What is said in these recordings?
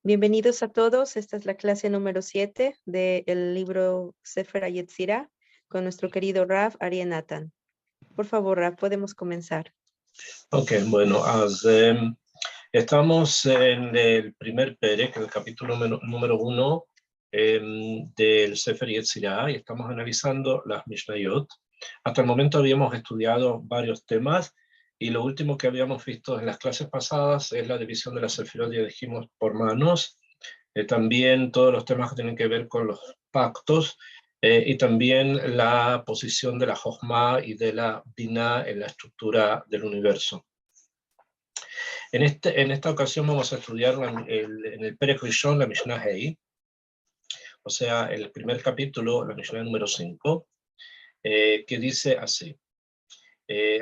Bienvenidos a todos. Esta es la clase número 7 del libro Sefer HaYetzirah con nuestro querido Rav Aryeh Natan. Por favor, Rav, podemos comenzar. Ok, bueno, estamos en el primer perek, en el capítulo número 1 del Sefer Yetzirah, y estamos analizando las Mishnayot. Hasta el momento habíamos estudiado varios temas, y lo último que habíamos visto en las clases pasadas es la división de las Sefirot, ya dijimos, por manos, también todos los temas que tienen que ver con los pactos, y también la posición de la Jochma y de la Binah en la estructura del universo. En esta ocasión vamos a estudiar en el Perek Rishon la Mishnah Hei, o sea, el primer capítulo, la Mishnah número 5, que dice así.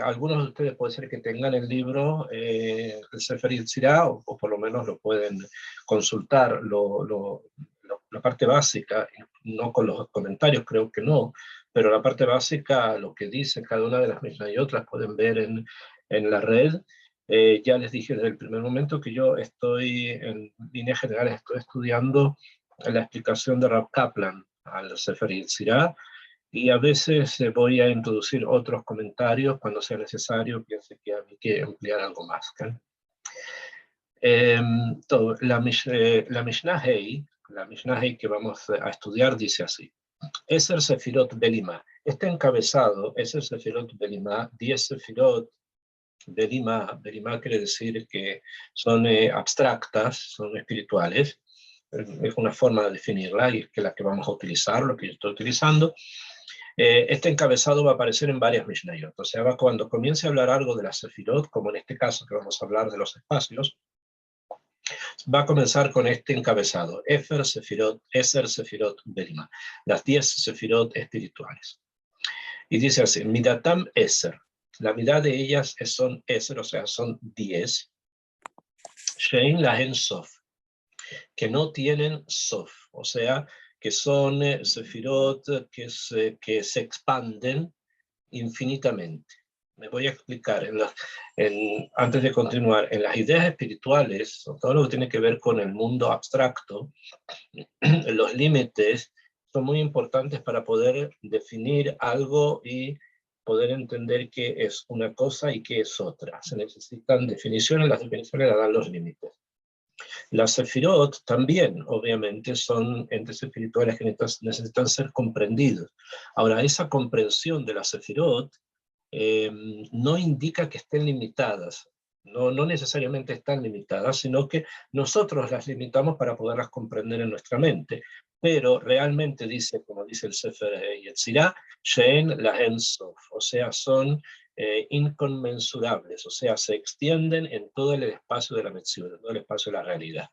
Algunos de ustedes puede ser que tengan el libro, el Sefer Yetzirah, o por lo menos lo pueden consultar, la parte básica, no con los comentarios, creo que no, pero la parte básica, lo que dice cada una de las Mishnayot, las pueden ver en la red. Ya les dije desde el primer momento que yo estoy, en líneas generales, estoy estudiando la explicación de Rav Kaplan al Sefer Yetzirah, y a veces voy a introducir otros comentarios cuando sea necesario, piense que hay que emplear algo más. La Mishnah Hei que vamos a estudiar dice así. Eser Sefirot Belima. Este encabezado, Eser Sefirot Belima, 10 Sefirot Belima. Belima quiere decir que son abstractas, son espirituales. Es una forma de definirla y es que la que vamos a utilizar, lo que yo estoy utilizando. Este encabezado va a aparecer en varias Mishnayot. O sea, cuando comience a hablar algo de la Sefirot, como en este caso que vamos a hablar de los espacios, va a comenzar con este encabezado. Eser Sefirot Belima. Las 10 Sefirot espirituales. Y dice así, Midatam Eser. La mitad de ellas son Eser, o sea, son 10. Shein Lahen Sof. Que no tienen Sof. O sea, que son Sefirot que se expanden infinitamente. Me voy a explicar. Antes de continuar, en las ideas espirituales, todo lo que tiene que ver con el mundo abstracto, los límites son muy importantes para poder definir algo y poder entender qué es una cosa y qué es otra. Se necesitan definiciones, las definiciones las dan los límites. Las Sefirot también, obviamente, son entes espirituales que necesitan ser comprendidos. Ahora, esa comprensión de las Sefirot no indica que estén limitadas, no necesariamente están limitadas, sino que nosotros las limitamos para poderlas comprender en nuestra mente. Pero realmente dice, como dice el Sefer Yetzirah, She'en Lahen Sof, o sea, son inconmensurables, o sea, se extienden en todo el espacio de la Metziut, en todo el espacio de la realidad.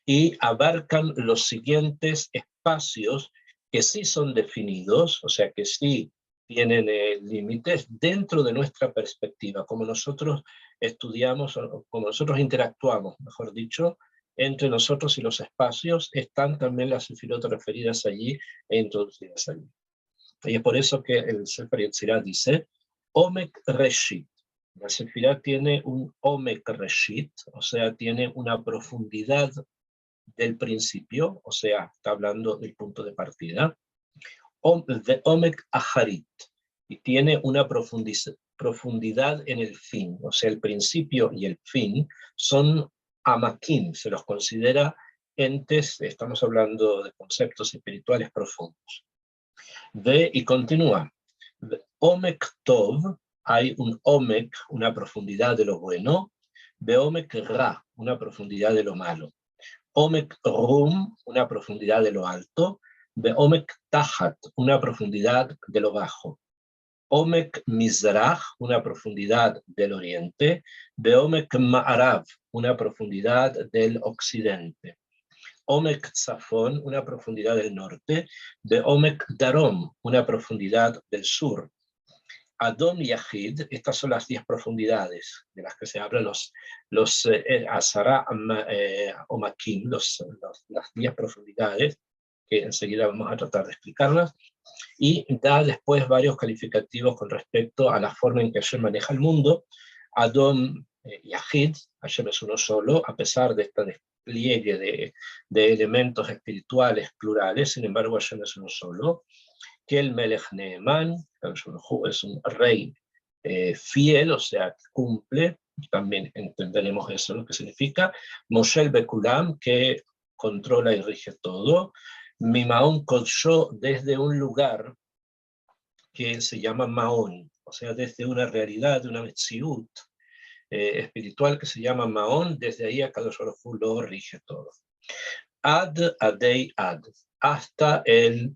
Y abarcan los siguientes espacios que sí son definidos, o sea, que sí tienen límites dentro de nuestra perspectiva, como nosotros estudiamos, como nosotros interactuamos, mejor dicho, entre nosotros y los espacios, están también las sefirot referidas allí e introducidas allí. Y es por eso que el Sefer Yetzirah dice, Omek Reshit. La sefirá tiene un Omek Reshit, o sea, tiene una profundidad del principio, o sea, está hablando del punto de partida, de Omek Aharit, y tiene una profundidad en el fin, o sea, el principio y el fin son amakim, se los considera entes, estamos hablando de conceptos espirituales profundos. Y continúa, Omek Tov, hay un Omek, una profundidad de lo bueno, de Omek Ra, una profundidad de lo malo. Omek Rum, una profundidad de lo alto, de Omek Tahat, una profundidad de lo bajo. Omek Mizrach, una profundidad del oriente, de Omek Ma'arav, una profundidad del occidente. Omek Tzafon, una profundidad del norte, de Omek Darom, una profundidad del sur. Adon Yahid, estas son las 10 profundidades de las que se hablan los Asara Omakim, las 10 profundidades, que enseguida vamos a tratar de explicarlas, y da después varios calificativos con respecto a la forma en que Hashem maneja el mundo. Adon Yahid, Hashem es uno solo, a pesar de esta pliegue de elementos espirituales plurales, sin embargo Hashem es uno solo, que el Melech Neeman, es un rey fiel, o sea, que cumple, también entenderemos eso, lo que significa, Moshel Bekulam, que controla y rige todo, Mimaon Kodsho, desde un lugar que se llama Maón, o sea, desde una realidad, de una Metziut espiritual que se llama Maón, desde ahí Akadosh Baruj Hu lo rige todo. Ad Adei Ad, hasta el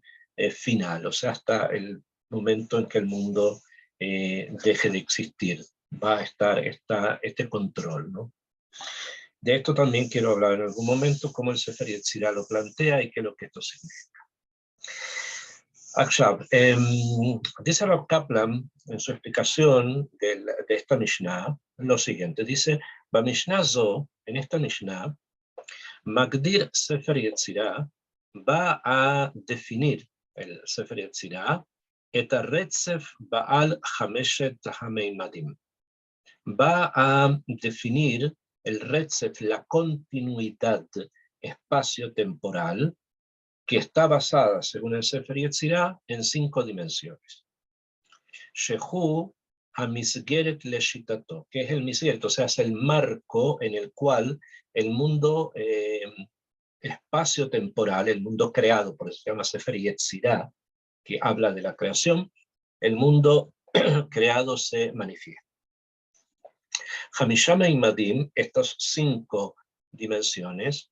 final, o sea, hasta el momento en que el mundo deje de existir. Va a estar este control, ¿no? De esto también quiero hablar en algún momento, cómo el Sefer Yetzirah lo plantea y qué es lo que esto significa. Dice Rav Kaplan en su explicación de esta Mishnah lo siguiente, dice, va Mishnah Zo, en esta Mishnah, Magdir Sefer Yetzirah va a definir el Sefer Yetzirah et Retzef Baal Hameshet Hameimadim. Va a definir el Retzef, la continuidad espacio-temporal, que está basada, según el Sefer Yetzirah, en 5 dimensiones. Shehu HaMisgeret Leshitato, que es el misgeret, o sea, es el marco en el cual el mundo espacio-temporal, el mundo creado, por eso se llama Sefer Yetzirah, que habla de la creación, el mundo creado se manifiesta. Hamishama Imadim, estas 5 dimensiones,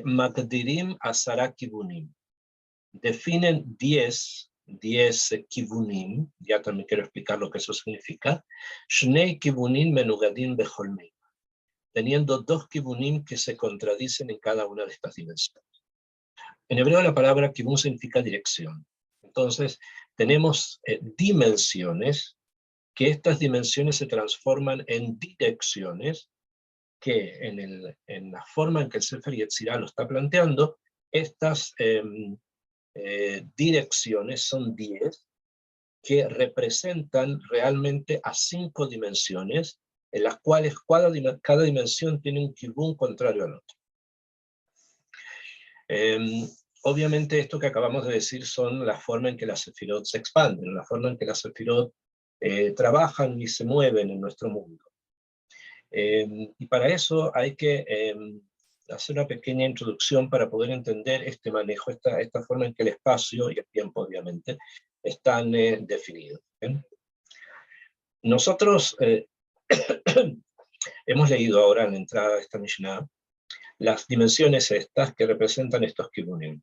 Magdirim Asara Kibunim, definen 10 Kibunim, ya también quiero explicar lo que eso significa, Shnei Kibunim Menugadim Becholmei, teniendo 2 Kibunim que se contradicen en cada una de estas dimensiones. En hebreo la palabra Kibun significa dirección. Entonces, tenemos dimensiones, que estas dimensiones se transforman en direcciones, que en la forma en que el Sefer Yetzirah lo está planteando, estas direcciones son 10, que representan realmente a 5 dimensiones, en las cuales cada dimensión tiene un kibun contrario al otro. Obviamente esto que acabamos de decir son la forma en que las sefirot se expanden, la forma en que las sefirot trabajan y se mueven en nuestro mundo. Y para eso hay que hacer una pequeña introducción para poder entender este manejo, esta forma en que el espacio y el tiempo, obviamente, están definidos. ¿Bien? Nosotros hemos leído ahora en la entrada de esta Mishnah las dimensiones estas que representan estos kibunim.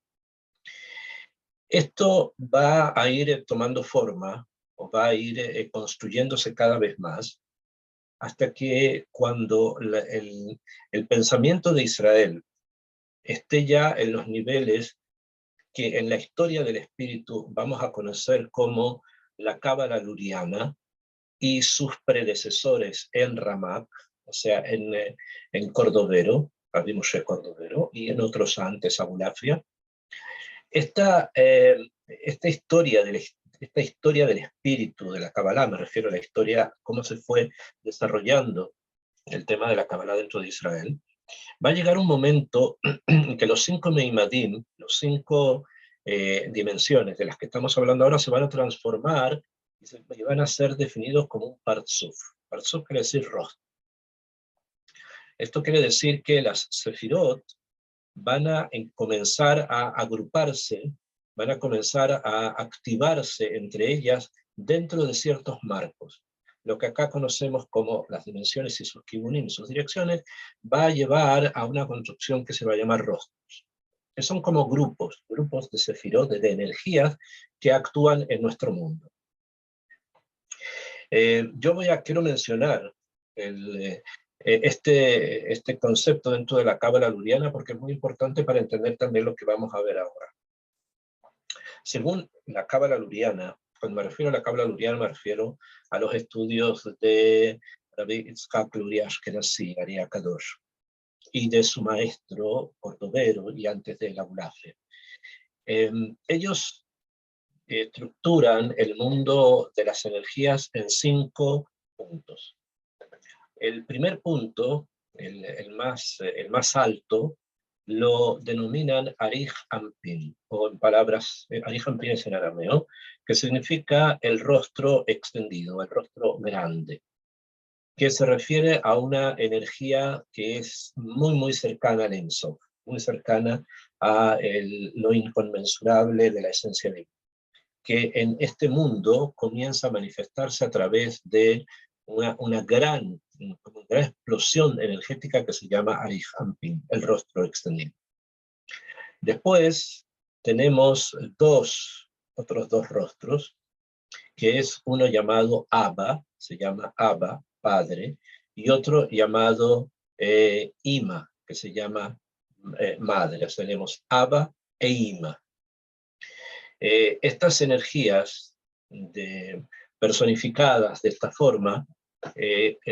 Esto va a ir tomando forma, o va a ir construyéndose cada vez más, hasta que cuando el pensamiento de Israel esté ya en los niveles que en la historia del espíritu vamos a conocer como la Cábala Luriana y sus predecesores en Ramak, o sea, en Cordovero, Rabbi Moshe Cordovero, y en otros antes, Abulafia. Esta historia del espíritu de la Kabbalah, me refiero a la historia, cómo se fue desarrollando el tema de la Kabbalah dentro de Israel, va a llegar un momento en que los 5 Meimadim, los 5 dimensiones de las que estamos hablando ahora, se van a transformar y van a ser definidos como un Partzuf. Partzuf quiere decir rostro. Esto quiere decir que las Sefirot van a comenzar a agruparse, van a comenzar a activarse entre ellas dentro de ciertos marcos. Lo que acá conocemos como las dimensiones y sus kibunim, sus direcciones, va a llevar a una construcción que se va a llamar rostros, que son como grupos de sefirot, de energías que actúan en nuestro mundo. Quiero mencionar este concepto dentro de la Cábala Luriana porque es muy importante para entender también lo que vamos a ver ahora. Según la Cábala Luriana, cuando me refiero a la Cábala Luriana me refiero a los estudios de Rabbi Yitzhak Luri Ashkenazi, Ari Akadosh, y de su maestro Cordovero y antes de la Abulafia. Ellos estructuran el mundo de las energías en 5 puntos. El primer punto el más alto, lo denominan Arij Ampin, o en palabras, Arij Ampin es en arameo, que significa el rostro extendido, el rostro grande, que se refiere a una energía que es muy cercana al Ein Sof, muy cercana a lo inconmensurable de la esencia divina, que en este mundo comienza a manifestarse a través de una gran explosión energética que se llama Arij Ampin, el rostro extendido. Después tenemos otros dos rostros, que es uno llamado Abba, se llama Abba, Padre, y otro llamado Ima, que se llama Madre. O sea, tenemos Abba e Ima. Estas energías personificadas de esta forma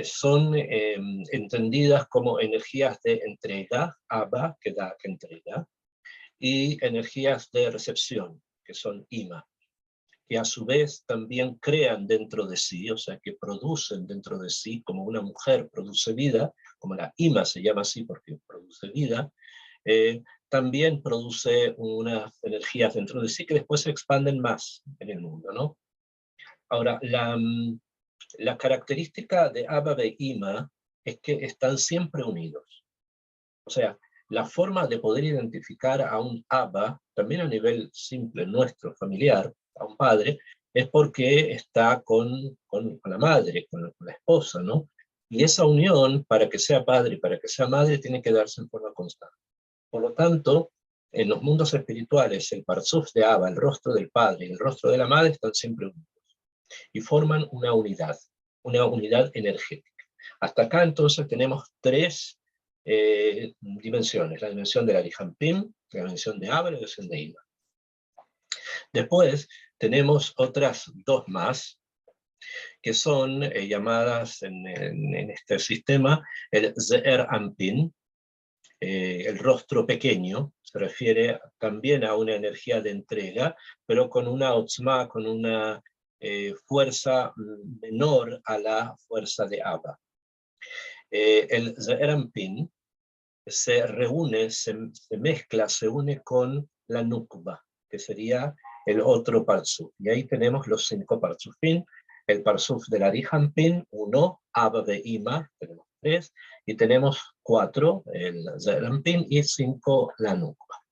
son entendidas como energías de entrega, Abba, que da, que entrega, y energías de recepción, que son Ima, que a su vez también crean dentro de sí, o sea, que producen dentro de sí, como una mujer produce vida, como la Ima se llama así porque produce vida, también produce unas energías dentro de sí que después se expanden más en el mundo, ¿no? Ahora, la característica de Abba e Ima es que están siempre unidos. O sea, la forma de poder identificar a un Abba, también a nivel simple nuestro, familiar, a un padre, es porque está con la madre, con la esposa, ¿no? Y esa unión, para que sea padre y para que sea madre, tiene que darse en forma constante. Por lo tanto, en los mundos espirituales, el parzuf de Abba, el rostro del padre y el rostro de la madre están siempre unidos y forman una unidad energética. Hasta acá entonces tenemos tres dimensiones, la dimensión del Arij Ampin, la dimensión de Abba y la dimensión de Ima. Después tenemos otras dos más, que son llamadas en este sistema el Ze'er Ampin, el rostro pequeño, se refiere también a una energía de entrega, pero con una otzma, con una fuerza menor a la fuerza de Abba. El Ze'er Ampin se reúne, se mezcla, se une con la Nukba, que sería el otro Parzuf. Y ahí tenemos los 5 Parzufim, el Parzuf del Arij Ampin, 1, Abba de Ima, tenemos 3, y tenemos 4, el Ze'er Ampin, y 5, la Nukba.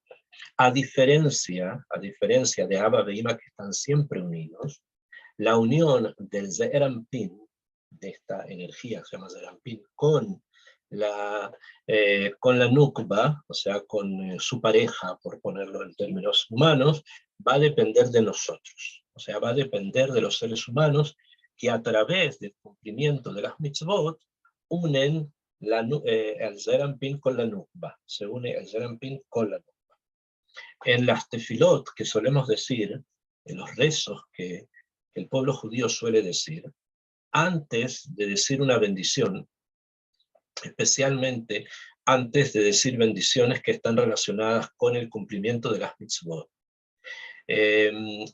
A diferencia de Abba de Ima, que están siempre unidos, la unión del Ze'er Ampin, de esta energía que se llama Ze'er Ampin, con la Nukba, o sea, con su pareja, por ponerlo en términos humanos, va a depender de nosotros. O sea, va a depender de los seres humanos que a través del cumplimiento de las mitzvot unen el Ze'er Ampin con la Nukba. Se une el Ze'er Ampin con la Nukba. En las tefilot que solemos decir, en los rezos que el pueblo judío suele decir, antes de decir una bendición, especialmente antes de decir bendiciones que están relacionadas con el cumplimiento de las mitzvot.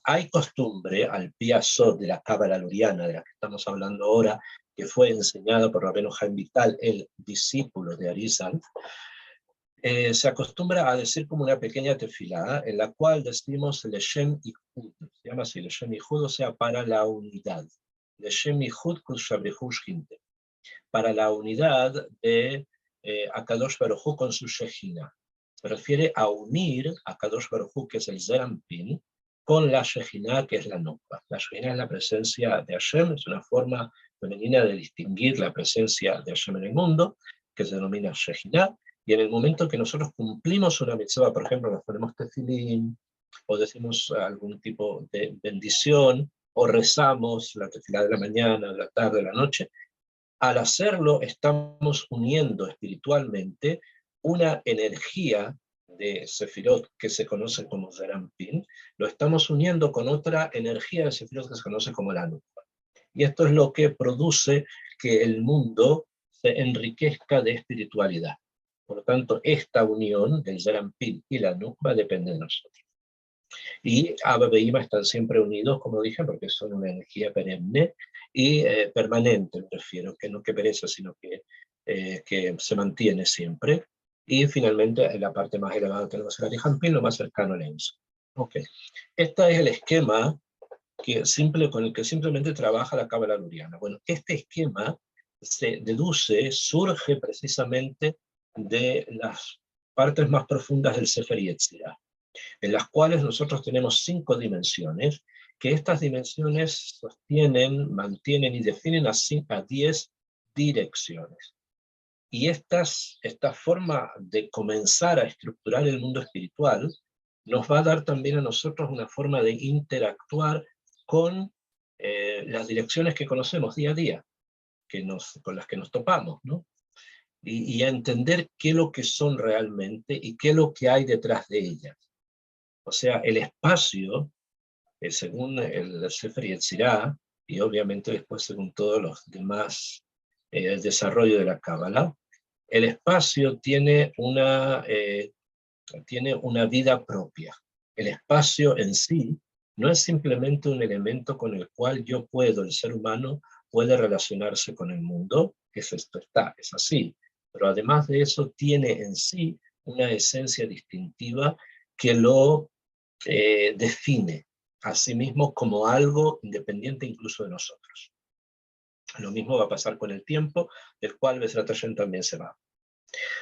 Hay costumbre, al piasot de la Cábala Luriana, de la que estamos hablando ahora, que fue enseñada por Rabbeinu Haim Vital, el discípulo de Arizal, se acostumbra a decir como una pequeña tefilá, en la cual decimos Leshem Ichud, se llama así, Leshem Ichud, o sea, para la unidad. Leshem Ichud Kul Shabrihu Shchinte, para la unidad de Akadosh Baruj Hu con su Shejina. Se refiere a unir a Akadosh Baruj Hu, que es el Ze'er Ampin, con la Shejina, que es la Nukba. La Shejina es la presencia de Hashem, es una forma femenina de distinguir la presencia de Hashem en el mundo, que se denomina Shejina, y en el momento que nosotros cumplimos una mitzvah, por ejemplo, nos ponemos tefilín, o decimos algún tipo de bendición, o rezamos la tefilá de la mañana, de la tarde, de la noche, al hacerlo estamos uniendo espiritualmente una energía de Sefirot que se conoce como Ze'er Ampin, lo estamos uniendo con otra energía de Sefirot que se conoce como la Nukba. Y esto es lo que produce que el mundo se enriquezca de espiritualidad. Por lo tanto, esta unión del Ze'er Ampin y la Nukba depende de nosotros. Y Abba e Ima están siempre unidos, como dije, porque son una energía perenne y permanente, me refiero, que no que pereza, sino que que se mantiene siempre. Y finalmente, en la parte más elevada tenemos el Arihampin, lo más cercano al Enso. Okay. Este es el esquema con el que simplemente trabaja la cábala luriana. Bueno, este esquema se deduce, surge precisamente de las partes más profundas del Sefer Yetzirah, en las cuales nosotros tenemos 5 dimensiones, que estas dimensiones sostienen, mantienen y definen a 10 direcciones. Y esta forma de comenzar a estructurar el mundo espiritual nos va a dar también a nosotros una forma de interactuar con las direcciones que conocemos día a día, con las que nos topamos, ¿no? Y a entender qué es lo que son realmente y qué es lo que hay detrás de ellas. O sea, el espacio, según el Sefer Yetzirah, y obviamente después según todos los demás el desarrollo de la Cábala, el espacio tiene una vida propia. El espacio en sí no es simplemente un elemento con el cual el ser humano, puede relacionarse con el mundo, es así. Pero además de eso, tiene en sí una esencia distintiva que lo define a sí mismo como algo independiente incluso de nosotros. Lo mismo va a pasar con el tiempo, del cual Bezrat Hashem también se va.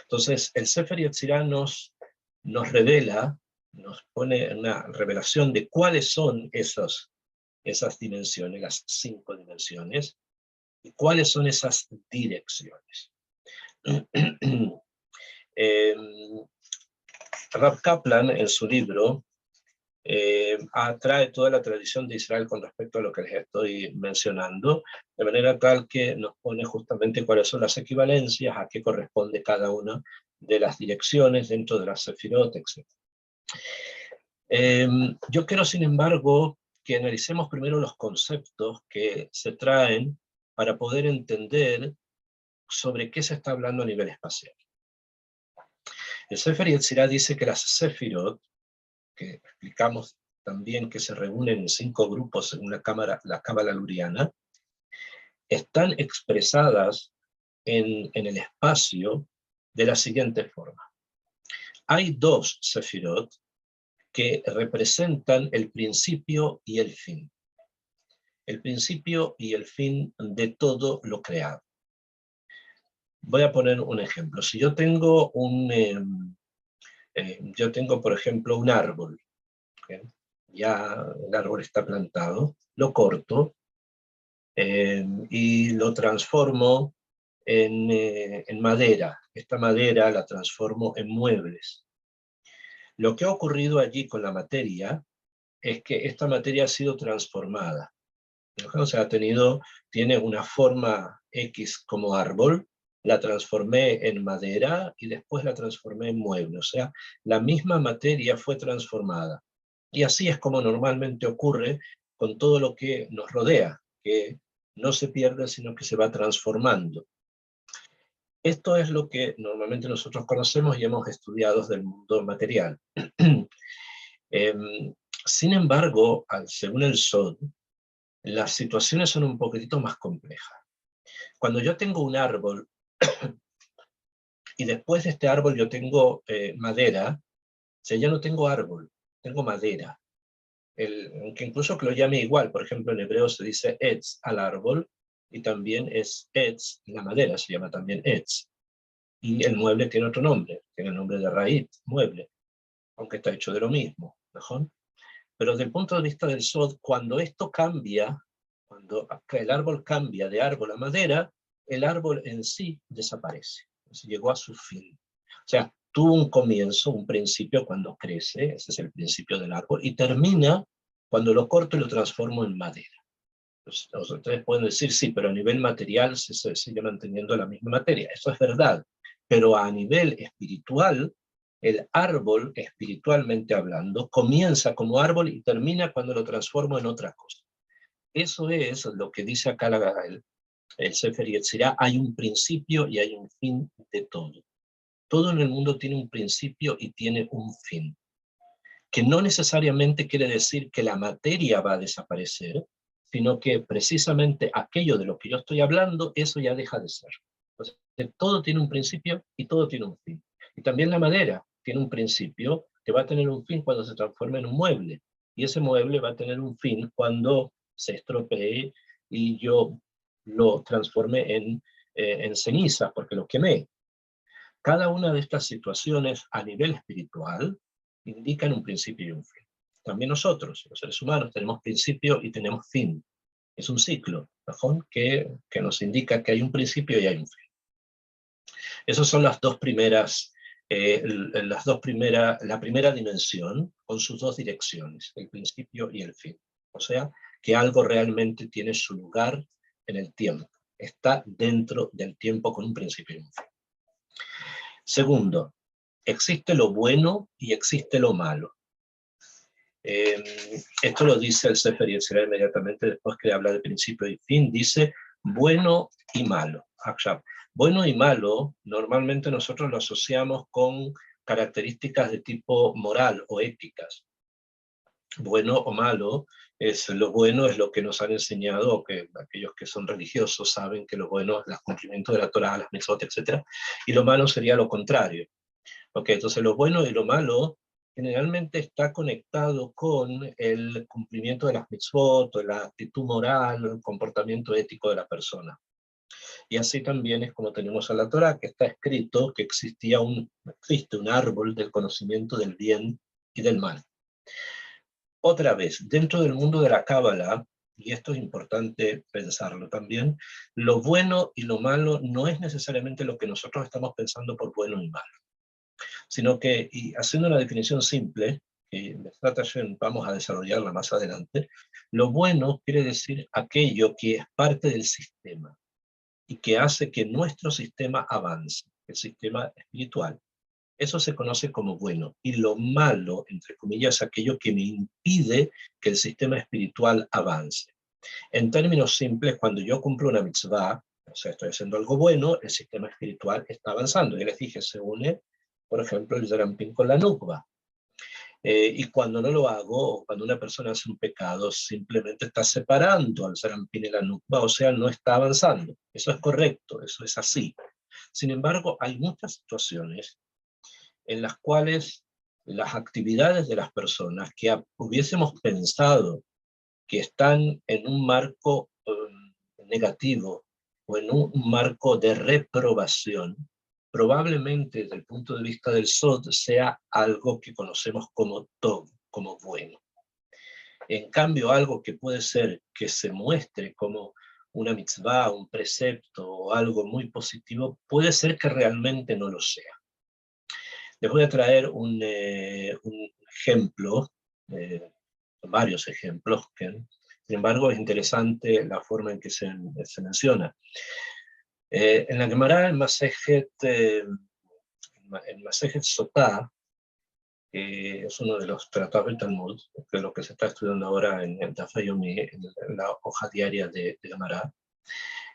Entonces, el Sefer Yetzirah nos revela, nos pone una revelación de cuáles son esas dimensiones, las 5 dimensiones, y cuáles son esas direcciones. Rav Kaplan, en su libro, trae toda la tradición de Israel con respecto a lo que les estoy mencionando, de manera tal que nos pone justamente cuáles son las equivalencias, a qué corresponde cada una de las direcciones dentro de las sefirot, etc. Yo quiero, sin embargo, que analicemos primero los conceptos que se traen para poder entender sobre qué se está hablando a nivel espacial. El Sefer Yetzirah dice que las sefirot, que explicamos también que se reúnen en 5 grupos según la cábala luriana, están expresadas en el espacio de la siguiente forma. Hay 2 sefirot que representan el principio y el fin. El principio y el fin de todo lo creado. Voy a poner un ejemplo. Si yo tengo por ejemplo, un árbol, ¿okay? Ya el árbol está plantado, lo corto y lo transformo en madera. Esta madera la transformo en muebles. Lo que ha ocurrido allí con la materia es que esta materia ha sido transformada. O sea, tiene una forma X como árbol, la transformé en madera y después la transformé en mueble. O sea, la misma materia fue transformada. Y así es como normalmente ocurre con todo lo que nos rodea, que no se pierde, sino que se va transformando. Esto es lo que normalmente nosotros conocemos y hemos estudiado del mundo material. Sin embargo, según el Sod, las situaciones son un poquitito más complejas. Cuando yo tengo un árbol, y después de este árbol yo tengo madera, o sea, ya no tengo árbol, tengo madera. Aunque incluso que lo llame igual, por ejemplo en hebreo se dice etz al árbol, y también es etz, la madera se llama también etz. Y el mueble tiene otro nombre, tiene el nombre de raíz, mueble, aunque está hecho de lo mismo, ¿mejor? Pero desde el punto de vista del Sod, cuando esto cambia, cuando el árbol cambia de árbol a madera, el árbol en sí desaparece. Entonces llegó a su fin. O sea, tuvo un comienzo, un principio cuando crece, ese es el principio del árbol, y termina cuando lo corto y lo transformo en madera. Entonces, ustedes pueden decir, sí, pero a nivel material se sigue manteniendo la misma materia. Eso es verdad. Pero a nivel espiritual, el árbol, espiritualmente hablando, comienza como árbol y termina cuando lo transformo en otra cosa. Eso es lo que dice acá el Sefer Yetzirah. Hay un principio y hay un fin de todo. Todo en el mundo tiene un principio y tiene un fin. Que no necesariamente quiere decir que la materia va a desaparecer, sino que precisamente aquello de lo que yo estoy hablando, eso ya deja de ser. Entonces, todo tiene un principio y todo tiene un fin. Y también la madera tiene un principio que va a tener un fin cuando se transforme en un mueble. Y ese mueble va a tener un fin cuando se estropee y yo lo transforme en cenizas porque lo quemé. Cada una de estas situaciones a nivel espiritual indican un principio y un fin. También nosotros, los seres humanos, tenemos principio y tenemos fin. Es un ciclo, ¿no? que nos indica que hay un principio y hay un fin. Esas son las dos primeras, la primera dimensión con sus dos direcciones, el principio y el fin. O sea, que algo realmente tiene su lugar en el tiempo. Está dentro del tiempo con un principio y un fin. Segundo, existe lo bueno y existe lo malo. Esto lo dice el Sefer Yetzirah inmediatamente después que habla de principio y fin, dice bueno y malo. Bueno y malo, normalmente nosotros lo asociamos con características de tipo moral o éticas. Bueno o malo, lo bueno es lo que nos han enseñado, que aquellos que son religiosos saben que lo bueno es el cumplimiento de la Torah, las mitzvot, etc. Y lo malo sería lo contrario. Entonces lo bueno y lo malo generalmente está conectado con el cumplimiento de las mitzvot, la actitud moral, el comportamiento ético de la persona. Y así también es como tenemos a la Torá, que está escrito que existe un árbol del conocimiento del bien y del mal. Otra vez, dentro del mundo de la Cábala, y esto es importante pensarlo también, lo bueno y lo malo no es necesariamente lo que nosotros estamos pensando por bueno y malo, sino que, y haciendo una definición simple, que vamos a desarrollarla más adelante, lo bueno quiere decir aquello que es parte del sistema y que hace que nuestro sistema avance, el sistema espiritual. Eso se conoce como bueno. Y lo malo, entre comillas, es aquello que me impide que el sistema espiritual avance. En términos simples, cuando yo cumplo una mitzvah, o sea, estoy haciendo algo bueno, el sistema espiritual está avanzando. Ya les dije, se une, por ejemplo, el Zerampín con la Nukba. Y cuando no lo hago, o cuando una persona hace un pecado, simplemente está separando al Zerampín y la Nukba, o sea, no está avanzando. Eso es correcto, eso es así. Sin embargo, hay muchas situaciones en las cuales las actividades de las personas que hubiésemos pensado que están en un marco negativo o en un marco de reprobación, probablemente desde el punto de vista del Sod sea algo que conocemos como Tov, como bueno. En cambio, algo que puede ser que se muestre como una mitzvah, un precepto o algo muy positivo, puede ser que realmente no lo sea. Les voy a traer un ejemplo, varios ejemplos, que sin embargo es interesante la forma en que se menciona. En la Gemara, el Masejet Sotá, que es uno de los tratados del Talmud, que es lo que se está estudiando ahora en el Daf Yomi, en la hoja diaria de Gemara,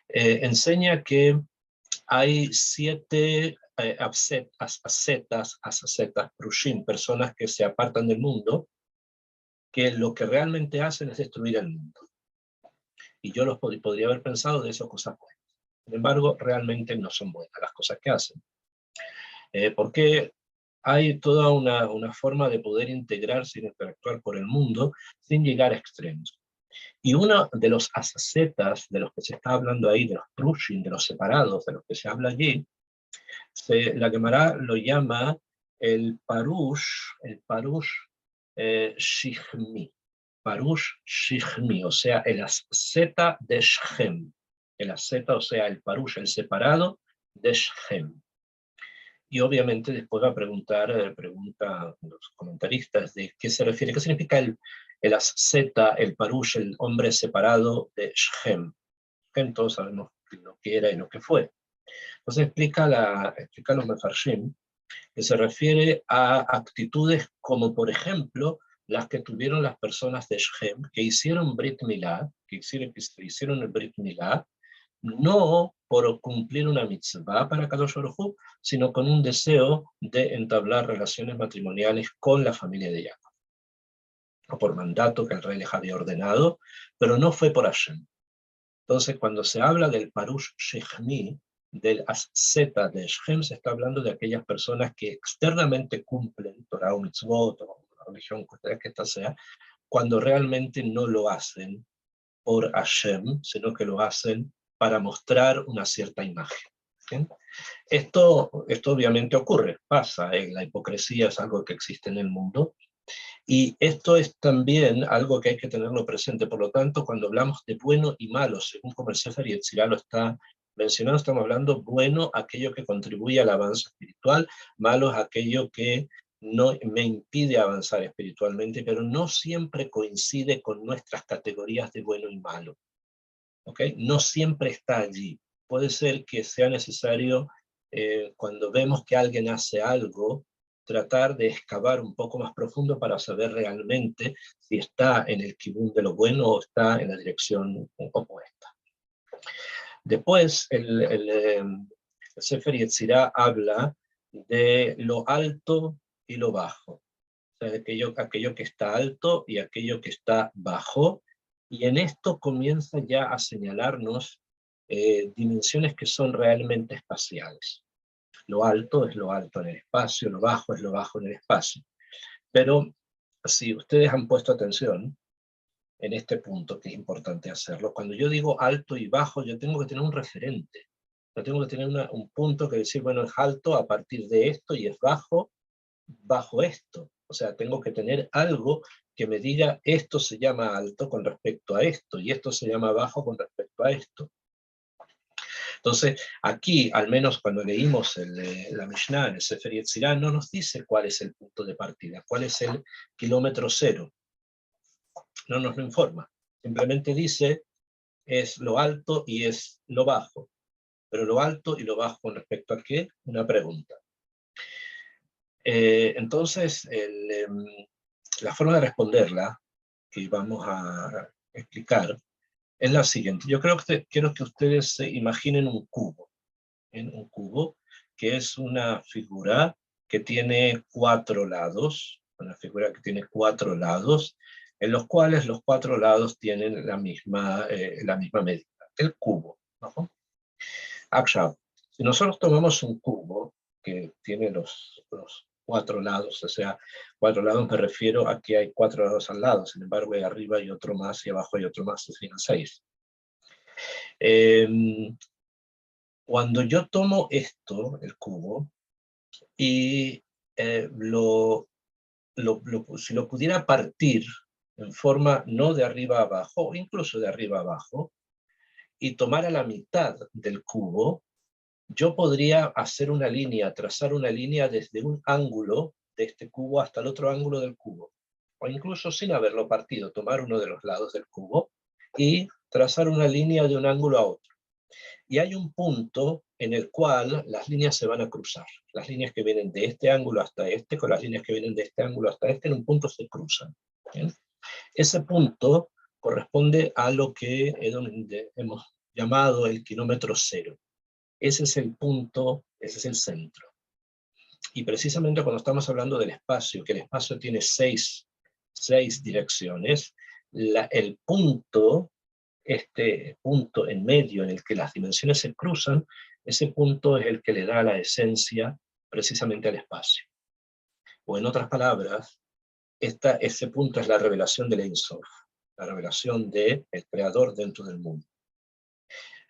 enseña que hay 7 ascetas, prushim, personas que se apartan del mundo, que lo que realmente hacen es destruir el mundo. Y yo podría haber pensado de esas cosas buenas. Sin embargo, realmente no son buenas las cosas que hacen. Porque hay toda una forma de poder integrarse y interactuar por el mundo sin llegar a extremos. Y uno de los ascetas de los que se está hablando ahí, de los prushim, de los separados, de los que se habla allí, la Gemara lo llama el parush shichmi. Parush shichmi, o sea, el asceta de Shem. El asceta, o sea, el parush, el separado de Shem. Y obviamente después va a pregunta los comentaristas de qué se refiere, qué significa el asceta, el parush, el hombre separado de Shem. Shem todos sabemos lo que era y lo que fue. Entonces explica los Mefarshim, que se refiere a actitudes como, por ejemplo, las que tuvieron las personas de Shem, que hicieron Brit Milá, que hicieron el Brit Milá, no por cumplir una mitzvah para Kadosh Baruj Hu, sino con un deseo de entablar relaciones matrimoniales con la familia de Jacob, o por mandato que el rey les había ordenado, pero no fue por Hashem. Entonces, cuando se habla del Parush Shechmi, del Zeta de Shem se está hablando de aquellas personas que externamente cumplen Torah o Mitzvot, o la religión que esta sea, cuando realmente no lo hacen por Hashem, sino que lo hacen para mostrar una cierta imagen. ¿Bien? Esto obviamente ocurre, pasa, la hipocresía es algo que existe en el mundo, y esto es también algo que hay que tenerlo presente. Por lo tanto, cuando hablamos de bueno y malo, según como el Sefer Yetzirah lo está mencionando, estamos hablando bueno, aquello que contribuye al avance espiritual, malo es aquello que no me impide avanzar espiritualmente, pero no siempre coincide con nuestras categorías de bueno y malo. ¿Okay? No siempre está allí. Puede ser que sea necesario, cuando vemos que alguien hace algo, tratar de excavar un poco más profundo para saber realmente si está en el kibún de lo bueno o está en la dirección opuesta. Después, el Sefer Yetzirah habla de lo alto y lo bajo. O sea, de aquello que está alto y aquello que está bajo, y en esto comienza ya a señalarnos dimensiones que son realmente espaciales. Lo alto es lo alto en el espacio, lo bajo es lo bajo en el espacio. Pero si ustedes han puesto atención en este punto, que es importante hacerlo, cuando yo digo alto y bajo, yo tengo que tener un referente. Yo tengo que tener un punto que decir, bueno, es alto a partir de esto y es bajo esto. O sea, tengo que tener algo que me diga esto se llama alto con respecto a esto y esto se llama bajo con respecto a esto. Entonces, aquí, al menos cuando leímos la Mishnah en el Sefer Yetzirah, no nos dice cuál es el punto de partida, cuál es el kilómetro cero. No nos lo informa. Simplemente dice es lo alto y es lo bajo. Pero lo alto y lo bajo con respecto a qué? Una pregunta. Entonces, la forma de responderla que vamos a explicar es la siguiente. Yo quiero que ustedes se imaginen un cubo. Un cubo que es una figura que tiene 4 lados, una figura que tiene 4 lados, en los cuales los 4 lados tienen la misma medida. El cubo, ¿no? Ahora, si nosotros tomamos un cubo que tiene los 4 lados, o sea, 4 lados me refiero a que hay 4 lados al lado, sin embargo, hay arriba hay otro más y abajo hay otro más, es decir, 6. Cuando yo tomo esto, el cubo, y si lo pudiera partir en forma no de arriba a abajo, o incluso de arriba a abajo, y tomara la mitad del cubo, yo podría hacer una línea, trazar una línea desde un ángulo de este cubo hasta el otro ángulo del cubo. O incluso sin haberlo partido, tomar uno de los lados del cubo y trazar una línea de un ángulo a otro. Y hay un punto en el cual las líneas se van a cruzar. Las líneas que vienen de este ángulo hasta este, con las líneas que vienen de este ángulo hasta este, en un punto se cruzan. ¿Bien? Ese punto corresponde a lo que hemos llamado el kilómetro cero. Ese es el punto, ese es el centro. Y precisamente cuando estamos hablando del espacio, que el espacio tiene seis direcciones, el punto, este punto en medio en el que las dimensiones se cruzan, ese punto es el que le da la esencia precisamente al espacio. O en otras palabras, ese punto es la revelación del Ein Sof, la revelación del Creador dentro del mundo.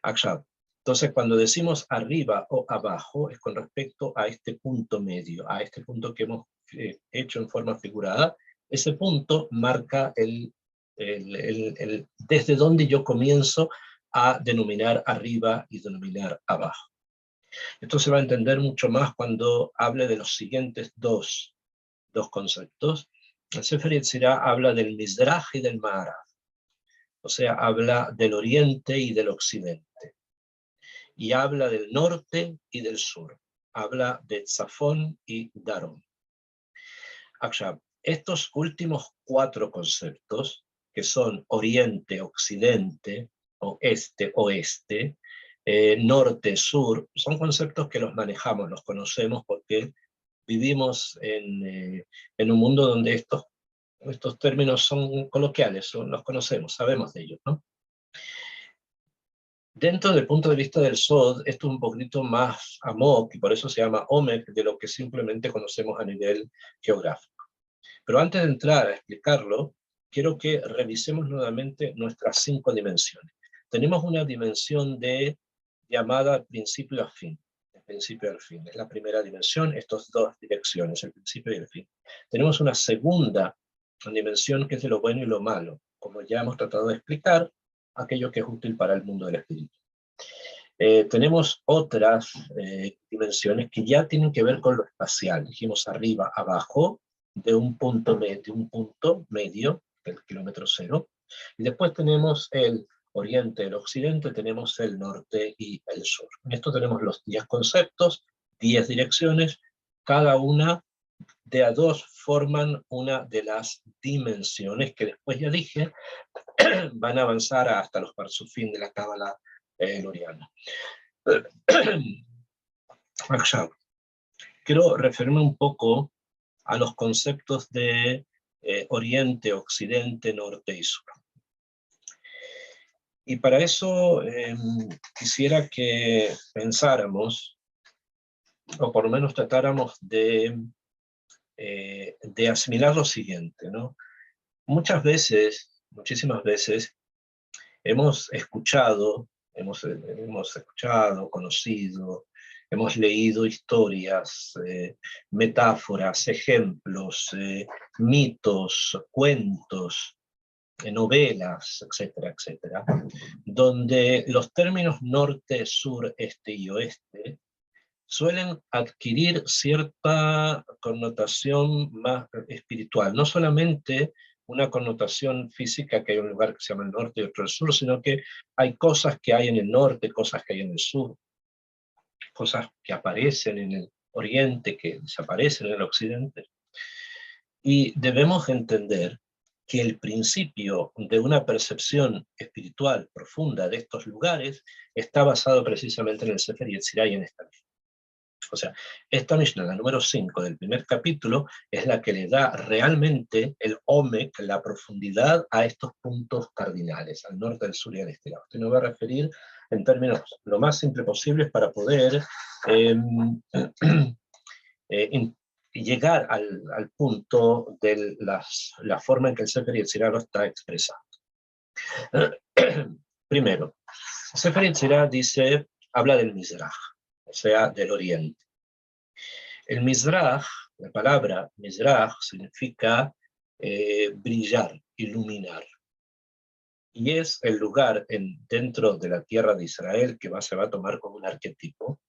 Akshab. Entonces, cuando decimos arriba o abajo, es con respecto a este punto medio, a este punto que hemos hecho en forma figurada. Ese punto marca desde donde yo comienzo a denominar arriba y denominar abajo. Esto se va a entender mucho más cuando hable de los siguientes dos conceptos. El Sefer Yetzirah habla del Mizraj y del Ma'arav, o sea, habla del oriente y del occidente. Y habla del norte y del sur. Habla de Tzafón y Darom. Estos últimos 4 conceptos, que son oriente, occidente, oeste, oeste, norte, sur, son conceptos que los manejamos, los conocemos porque vivimos en un mundo donde estos términos son coloquiales, los conocemos, sabemos de ellos, ¿no? Dentro del punto de vista del SOD, esto es un poquito más amok, y por eso se llama OMEC, de lo que simplemente conocemos a nivel geográfico. Pero antes de entrar a explicarlo, quiero que revisemos nuevamente nuestras 5 dimensiones. Tenemos una dimensión llamada principio a fin. El principio al fin. Es la primera dimensión, estas 2 direcciones, el principio y el fin. Tenemos una segunda dimensión que es de lo bueno y lo malo. Como ya hemos tratado de explicar, aquello que es útil para el mundo del espíritu. Tenemos otras dimensiones que ya tienen que ver con lo espacial. Dijimos arriba, abajo, de un punto medio, el kilómetro cero. Y después tenemos el oriente, el occidente, tenemos el norte y el sur. En esto tenemos los 10 conceptos, 10 direcciones, cada una de a 2 forman una de las dimensiones que después ya dije, van a avanzar hasta los parsufín de la cábala loriana. Quiero referirme un poco a los conceptos de oriente, occidente, norte y sur. Y para eso quisiera que pensáramos, o por lo menos tratáramos de asimilar lo siguiente, ¿no? Muchas veces, muchísimas veces, hemos escuchado, conocido, hemos leído historias, metáforas, ejemplos, mitos, cuentos, novelas, etcétera, etcétera, donde los términos norte, sur, este y oeste suelen adquirir cierta connotación más espiritual, no solamente una connotación física, que hay un lugar que se llama el norte y otro el sur, sino que hay cosas que hay en el norte, cosas que hay en el sur, cosas que aparecen en el oriente, que desaparecen en el occidente. Y debemos entender que el principio de una percepción espiritual profunda de estos lugares está basado precisamente en el Sefer Yetzirah y en esta Mishnah. O sea, esta Mishnah, la número 5 del primer capítulo, es la que le da realmente el omek, la profundidad a estos puntos cardinales, al norte, al sur y al este. Usted me va a referir en términos lo más simple posibles para poder llegar al punto de la forma en que el Sefer Yetzirah lo está expresando. Primero, Sefer Yetzirah habla del Mizrach, o sea, del oriente. El Mizrach, la palabra Mizrach significa brillar, iluminar. Y es el lugar dentro de la tierra de Israel que se va a tomar como un arquetipo.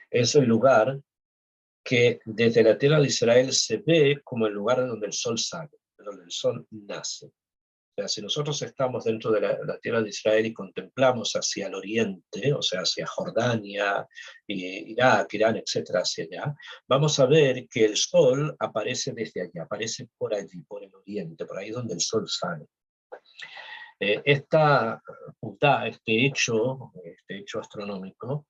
Es el lugar que desde la tierra de Israel se ve como el lugar donde el sol sale, donde el sol nace. O sea, si nosotros estamos dentro de la tierra de Israel y contemplamos hacia el oriente, o sea, hacia Jordania, Irak, Irán, etcétera, hacia allá, vamos a ver que el sol aparece desde allá, aparece por allí, por el oriente, por ahí donde el sol sale. Este hecho astronómico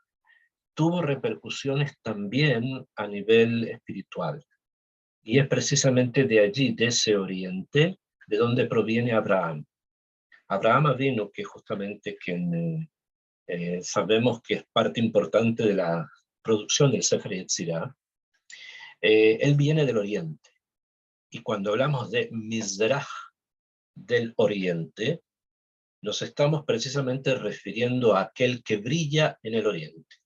tuvo repercusiones también a nivel espiritual. Y es precisamente de allí, de ese oriente, de donde proviene Abraham. Abraham vino, que justamente quien sabemos que es parte importante de la producción del Sefer Yetzirah, él viene del oriente. Y cuando hablamos de Mizrach, del oriente, nos estamos precisamente refiriendo a aquel que brilla en el oriente.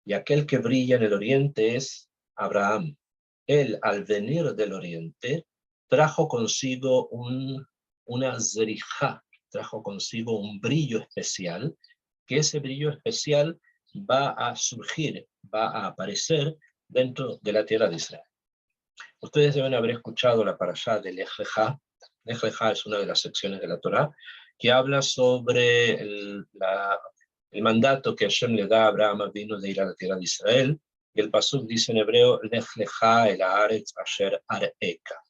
Y aquel que brilla en el oriente es Abraham. Él, al venir del oriente, trajo consigo una zrijá, trajo consigo un brillo especial, que ese brillo especial va a surgir, va a aparecer dentro de la tierra de Israel. Ustedes deben haber escuchado la parashá de Lech Lechá. Lech Lechá es una de las secciones de la Torá que habla sobre el mandato que Hashem le da a Abraham Avinu de ir a la tierra de Israel. Y el pasuk dice en hebreo, Lech Lechá el haaretz asher areka.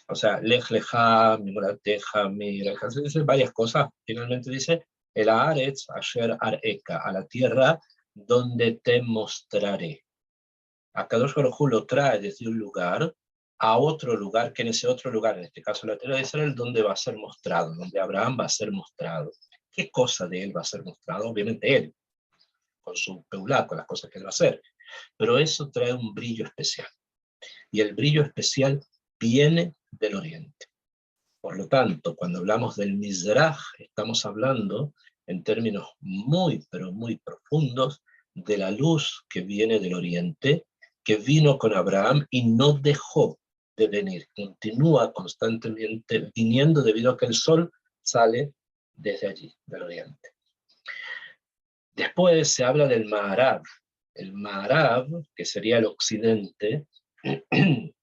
O sea, Lech Lechá, mi morateja, mi reja, dice varias cosas. Finalmente dice, el haaretz asher areka, a la tierra donde te mostraré. Akadosh Baruj Hu lo trae desde un lugar a otro lugar, que en ese otro lugar, en este caso la tierra de Israel, donde va a ser mostrado, donde Abraham va a ser mostrado. ¿Qué cosa de él va a ser mostrado? Obviamente él, con su peulá, con las cosas que él va a hacer. Pero eso trae un brillo especial. Y el brillo especial viene del oriente. Por lo tanto, cuando hablamos del Mizraj, estamos hablando en términos muy, pero muy profundos de la luz que viene del oriente, que vino con Abraham y no dejó de venir. Continúa constantemente viniendo debido a que el sol sale desde allí, del oriente. Después se habla del Maharab. El Maharab, que sería el occidente, en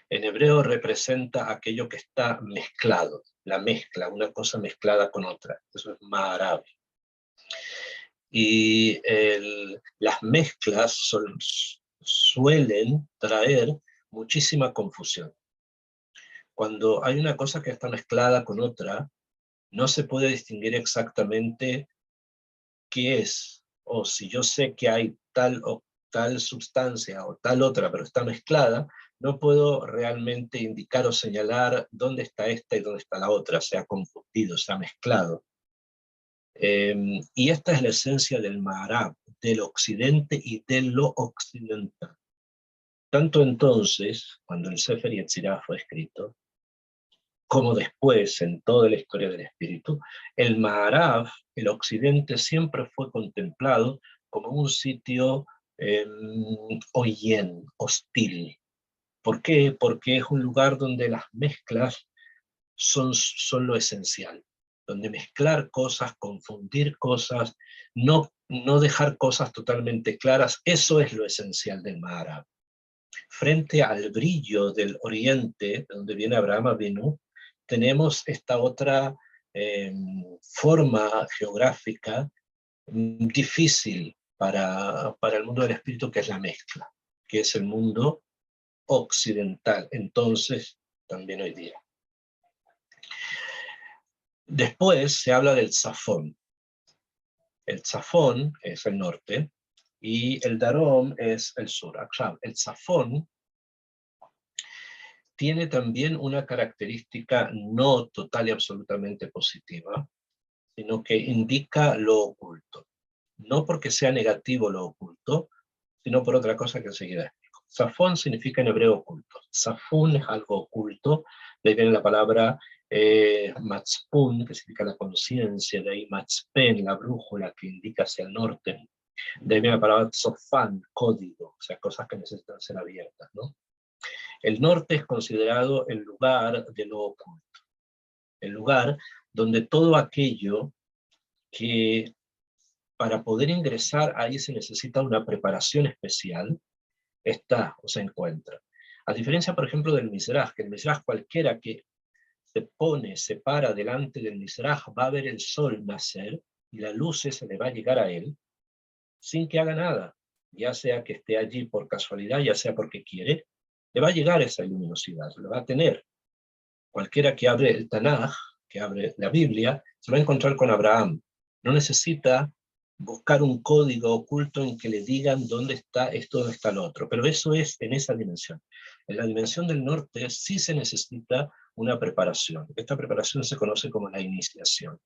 hebreo representa aquello que está mezclado, la mezcla, una cosa mezclada con otra. Eso es Maharab. Y las mezclas suelen traer muchísima confusión. Cuando hay una cosa que está mezclada con otra, no se puede distinguir exactamente qué es, o si yo sé que hay tal o tal sustancia o tal otra, pero está mezclada, no puedo realmente indicar o señalar dónde está esta y dónde está la otra, se ha confundido, se ha mezclado. Y esta es la esencia del Maharab, del occidente y de lo occidental. Tanto entonces, cuando el Sefer Yetzirah fue escrito, como después en toda la historia del espíritu, el Maharab, el occidente, siempre fue contemplado como un sitio hoyen, hostil. ¿Por qué? Porque es un lugar donde las mezclas son lo esencial, donde mezclar cosas, confundir cosas, no dejar cosas totalmente claras, eso es lo esencial del Maharab. Frente al brillo del oriente, donde viene Abraham Avinu, tenemos esta otra forma geográfica difícil para el mundo del espíritu, que es la mezcla, que es el mundo occidental, entonces también hoy día. Después se habla del Tzafón. El Tzafón es el norte y el Darom es el sur. El Tzafón tiene también una característica no total y absolutamente positiva, sino que indica lo oculto. No porque sea negativo lo oculto, sino por otra cosa que enseguida explico. Zafón significa en hebreo oculto. Zafún es algo oculto, de ahí viene la palabra Matzpun, que significa la conciencia, de ahí Matzpen, la brújula que indica hacia el norte. De ahí viene la palabra Tzofán, código, o sea, cosas que necesitan ser abiertas, ¿no? El norte es considerado el lugar de lo oculto, el lugar donde todo aquello que para poder ingresar ahí se necesita una preparación especial, está o se encuentra. A diferencia, por ejemplo, del Mizraj, que el Mizraj cualquiera que se para delante del Mizraj va a ver el sol nacer y la luz se le va a llegar a él sin que haga nada, ya sea que esté allí por casualidad, ya sea porque quiere, le va a llegar esa luminosidad, lo va a tener. Cualquiera que abre el Tanaj, que abre la Biblia, se va a encontrar con Abraham. No necesita buscar un código oculto en que le digan dónde está esto, dónde está lo otro. Pero eso es en esa dimensión. En la dimensión del norte sí se necesita una preparación. Esta preparación se conoce como la iniciación.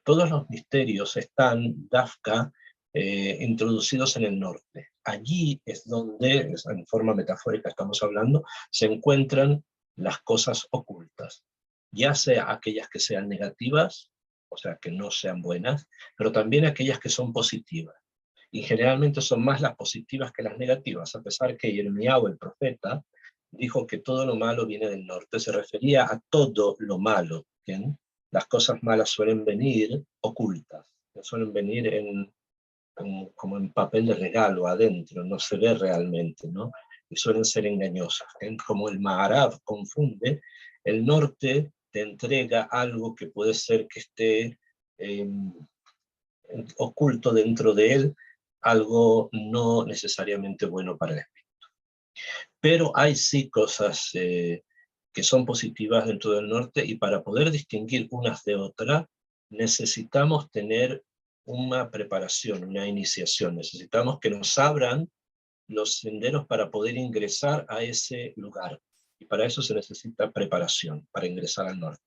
Todos los misterios están, Dafka, introducidos en el norte. Allí es donde, en forma metafórica estamos hablando, se encuentran las cosas ocultas, ya sea aquellas que sean negativas, o sea, que no sean buenas, pero también aquellas que son positivas. Y generalmente son más las positivas que las negativas, a pesar que Yirmiyahu, el profeta, dijo que todo lo malo viene del norte, se refería a todo lo malo. ¿Bien? Las cosas malas suelen venir ocultas, suelen venir como en papel de regalo adentro, no se ve realmente, ¿no? Y suelen ser engañosas. Como el Maharab confunde, el norte te entrega algo que puede ser que esté oculto dentro de él, algo no necesariamente bueno para el espíritu. Pero hay sí cosas que son positivas dentro del norte, y para poder distinguir unas de otras, necesitamos tener una preparación, una iniciación. Necesitamos que nos abran los senderos para poder ingresar a ese lugar. Y para eso se necesita preparación, para ingresar al norte.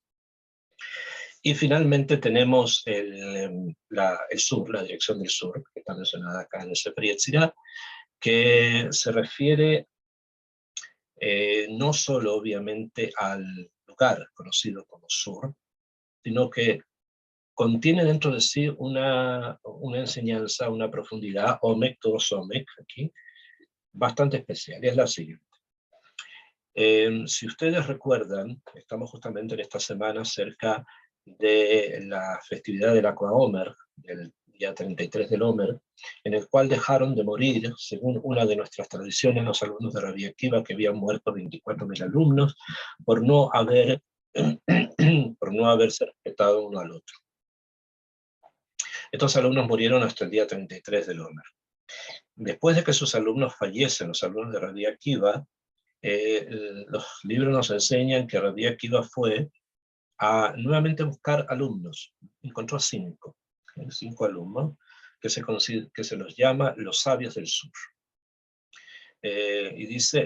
Y finalmente tenemos el sur, la dirección del sur, que está mencionada acá en el Sefer Yetzirah, que se refiere no solo obviamente al lugar conocido como sur, sino que contiene dentro de sí una enseñanza, una profundidad, omek, todos omek, aquí, bastante especial, y es la siguiente. Si ustedes recuerdan, estamos justamente en esta semana cerca de la festividad del Aqua Omer, del día 33 del Omer, en el cual dejaron de morir, según una de nuestras tradiciones, los alumnos de Rabbi Akiva, que habían muerto 24.000 alumnos, por no haberse respetado uno al otro. Estos alumnos murieron hasta el día 33 del Omer. Después de que sus alumnos fallecen, los alumnos de Rabbi Akiva, los libros nos enseñan que Rabbi Akiva fue a nuevamente buscar alumnos. Encontró 5 alumnos que se los llama los sabios del sur. Y dice,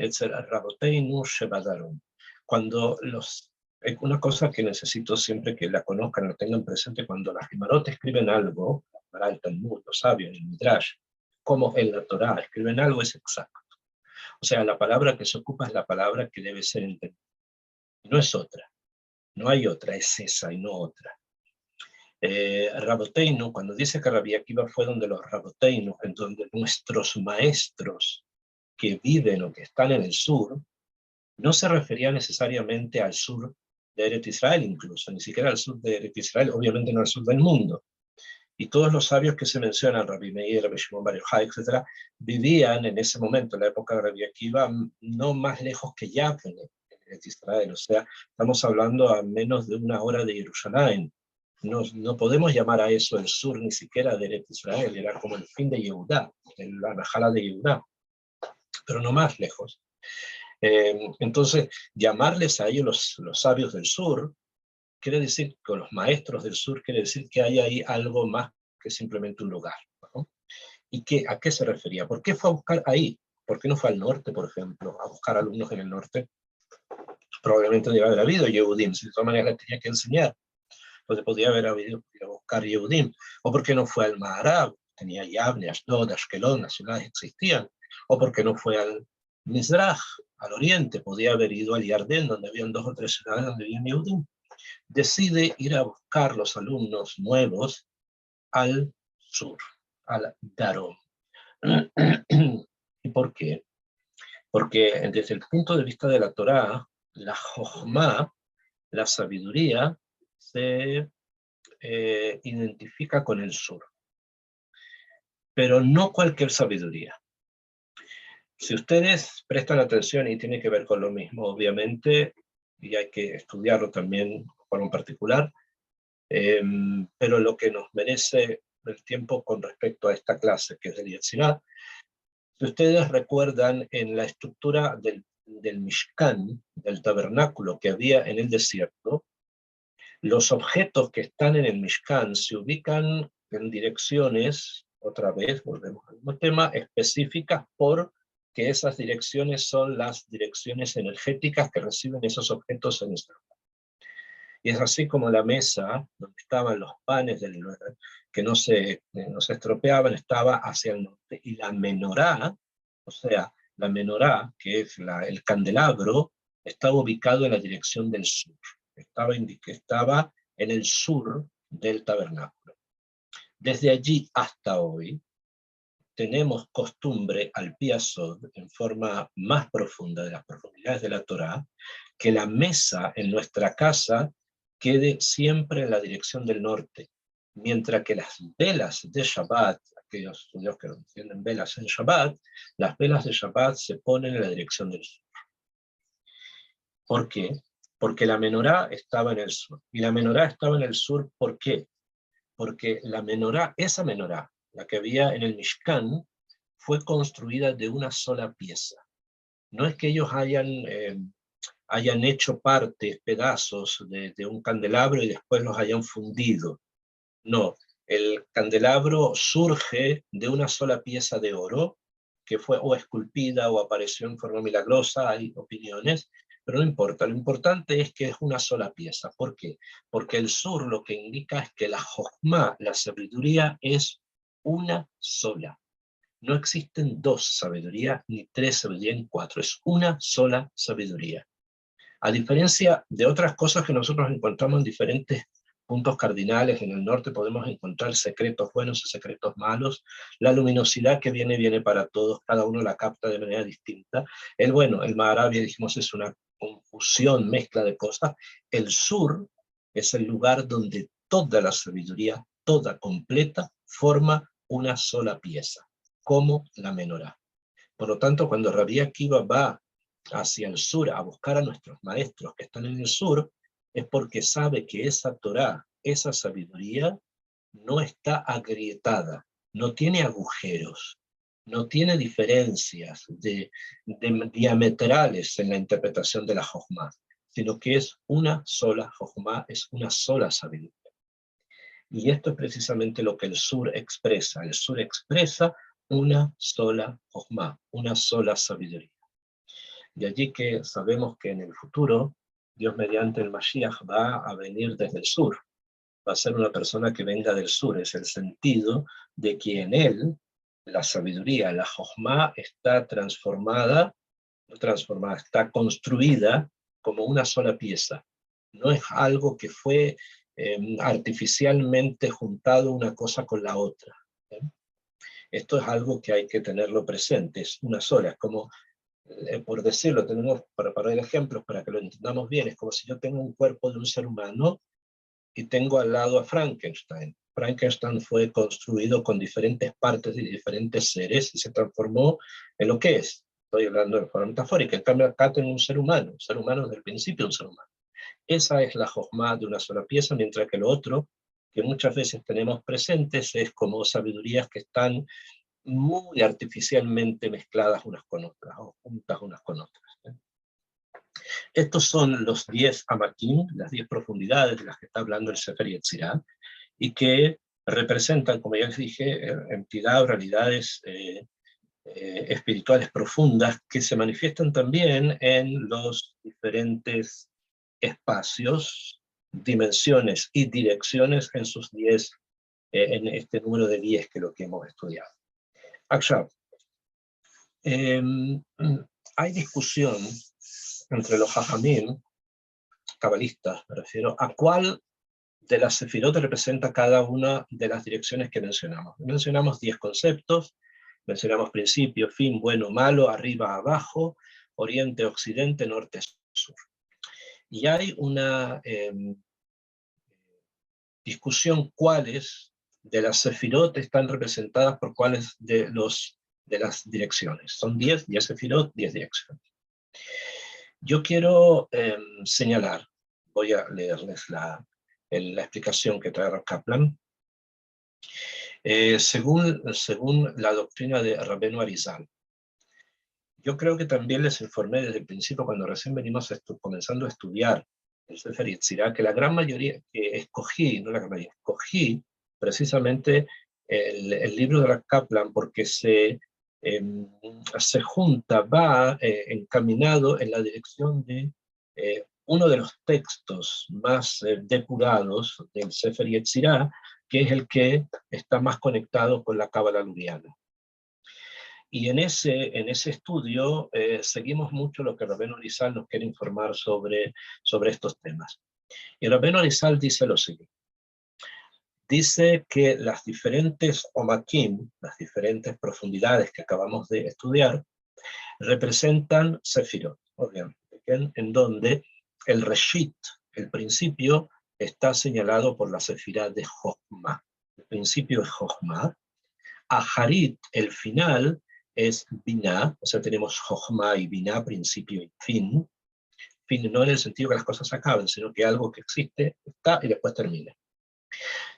cuando una cosa que necesito siempre que la conozcan, la tengan presente, cuando las Gemarot escriben algo, para el Talmud, los sabios, el Midrash, como en la Torá, escriben algo, es exacto. O sea, la palabra que se ocupa es la palabra que debe ser entendida. No es otra. No hay otra, es esa y no otra. Raboteinu, cuando dice que Rabbi Akiva fue donde los Raboteinu, en donde nuestros maestros que viven o que están en el sur, no se refería necesariamente al sur de Eretz Israel incluso, ni siquiera al sur de Eretz Israel, obviamente no al sur del mundo. Y todos los sabios que se mencionan, Rabbi Meir, Rabbi Shimon Bar Yochai, etc., vivían en ese momento, en la época de Rabbi Akiva, no más lejos que Yavne, en Eretz Israel. O sea, estamos hablando a menos de 1 hora de Jerusalén. No podemos llamar a eso el sur ni siquiera de Eretz Israel, era como el fin de Yehudá, la Najala de Yehudá, pero no más lejos. Entonces, llamarles a ellos los sabios del sur, quiere decir, con los maestros del sur, quiere decir que hay ahí algo más que simplemente un lugar, ¿no? ¿Y a qué se refería? ¿Por qué fue a buscar ahí? ¿Por qué no fue al norte, por ejemplo, a buscar alumnos en el norte? Probablemente debe haber habido Yehudim, si de todas maneras les tenía que enseñar. Entonces podía haber habido ir a buscar Yehudim. ¿O por qué no fue al Maharab? Tenía Yavne, Ashdod, Ashkelon, las ciudades existían. ¿O por qué no fue al Mizrach, al oriente? Podía haber ido al Yardén, donde habían 2 o 3 ciudades donde vivían Yehudim. Decide ir a buscar los alumnos nuevos al sur, al Darom. ¿Y por qué? Porque desde el punto de vista de la Torá, la Jochma, la sabiduría, se identifica con el sur. Pero no cualquier sabiduría. Si ustedes prestan atención, y tiene que ver con lo mismo, obviamente, y hay que estudiarlo también por un particular, pero lo que nos merece el tiempo con respecto a esta clase, que es del Yetzirah, si ustedes recuerdan en la estructura del Mishkan, del tabernáculo que había en el desierto, los objetos que están en el Mishkan se ubican en direcciones, otra vez, volvemos al mismo tema, específicas porque esas direcciones son las direcciones energéticas que reciben esos objetos en nuestro. Y es así como la mesa, donde estaban los panes que no se estropeaban, estaba hacia el norte. Y la menorá, o sea, la menorá, que es el candelabro, estaba ubicado en la dirección del sur. Estaba en el sur del tabernáculo. Desde allí hasta hoy, tenemos costumbre al Piasod, en forma más profunda de las profundidades de la Torá, que la mesa en nuestra casa quede siempre en la dirección del norte, mientras que las velas de Shabbat, aquellos estudios que entienden velas en Shabbat, las velas de Shabbat se ponen en la dirección del sur. ¿Por qué? Porque la menorá estaba en el sur. Y la menorá estaba en el sur, ¿por qué? Porque la menorá, esa menorá, la que había en el Mishkan, fue construida de una sola pieza. No es que ellos hayan hecho partes, pedazos de un candelabro y después los hayan fundido. No, el candelabro surge de una sola pieza de oro, que fue o esculpida o apareció en forma milagrosa, hay opiniones, pero no importa, lo importante es que es una sola pieza. ¿Por qué? Porque el sur lo que indica es que la Jochma, la sabiduría, es una sola. No existen dos sabidurías, ni tres sabidurías, ni cuatro, es una sola sabiduría. A diferencia de otras cosas que nosotros encontramos en diferentes puntos cardinales, en el norte podemos encontrar secretos buenos y secretos malos, la luminosidad que viene para todos, cada uno la capta de manera distinta. El bueno, el Maharabia, dijimos, es una confusión, mezcla de cosas. El sur es el lugar donde toda la sabiduría, toda completa, forma una sola pieza, como la menorá. Por lo tanto, cuando Rabbi Akiva va hacia el sur a buscar a nuestros maestros que están en el sur, es porque sabe que esa Torá, esa sabiduría, no está agrietada, no tiene agujeros, no tiene diferencias diametrales en la interpretación de la Jochma, sino que es una sola Jochma, es una sola sabiduría. Y esto es precisamente lo que el sur expresa. El sur expresa una sola Jochma, una sola sabiduría. De allí que sabemos que en el futuro, Dios mediante el Mashiach va a venir desde el sur. Va a ser una persona que venga del sur. Es el sentido de que en él, la sabiduría, la Jochma, está transformada, no transformada, está construida como una sola pieza. No es algo que fue artificialmente juntado una cosa con la otra. Esto es algo que hay que tenerlo presente, es una sola, es como, por decirlo, tenemos, para dar ejemplos, para que lo entendamos bien, es como si yo tengo un cuerpo de un ser humano y tengo al lado a Frankenstein. Frankenstein fue construido con diferentes partes de diferentes seres y se transformó en lo que es. Estoy hablando de forma metafórica. En cambio, acá tengo un ser humano desde el principio un ser humano. Esa es la Jochma de una sola pieza, mientras que lo otro, que muchas veces tenemos presentes, es como sabidurías que están muy artificialmente mezcladas unas con otras, o juntas unas con otras. Estos son los 10 amakim, las 10 profundidades de las que está hablando el Sefer Yetzirah, y que representan, como ya les dije, entidad o realidades espirituales profundas que se manifiestan también en los diferentes espacios, dimensiones y direcciones en sus 10, en este número de 10 que es lo que hemos estudiado. Ahora, hay discusión entre los Jajamim, cabalistas, me refiero, a cuál de las sefirot representa cada una de las direcciones que mencionamos. Mencionamos 10 conceptos, mencionamos principio, fin, bueno, malo, arriba, abajo, oriente, occidente, norte, sur. Y hay una discusión cuáles de las sefirot están representadas por cuáles de las direcciones. Son 10 sefirot, 10 direcciones. Yo quiero señalar, voy a leerles la explicación que trae Rav Kaplan. Según la doctrina de Rabbeinu Arizal, yo creo que también les informé desde el principio, cuando recién venimos comenzando a estudiar el Sefer Yetzirah, que la gran mayoría que escogí, no la gran mayoría, escogí precisamente el libro de Rav Kaplan porque se junta, va encaminado en la dirección de uno de los textos más depurados del Sefer Yetzirah, que es el que está más conectado con la Cábala luviana. Y en ese estudio seguimos mucho lo que Rabbeinu Arizal nos quiere informar sobre estos temas. Y Rabbeinu Arizal dice lo siguiente. Dice que las diferentes omakim, las diferentes profundidades que acabamos de estudiar, representan sefirot, obviamente, en donde el reshit, el principio, está señalado por la sefirá de Jochma. El principio es Jochma. Aharit, el final, es Binah, o sea, tenemos Jochma y Binah, principio y fin. Fin no en el sentido que las cosas acaben, sino que algo que existe está y después termina.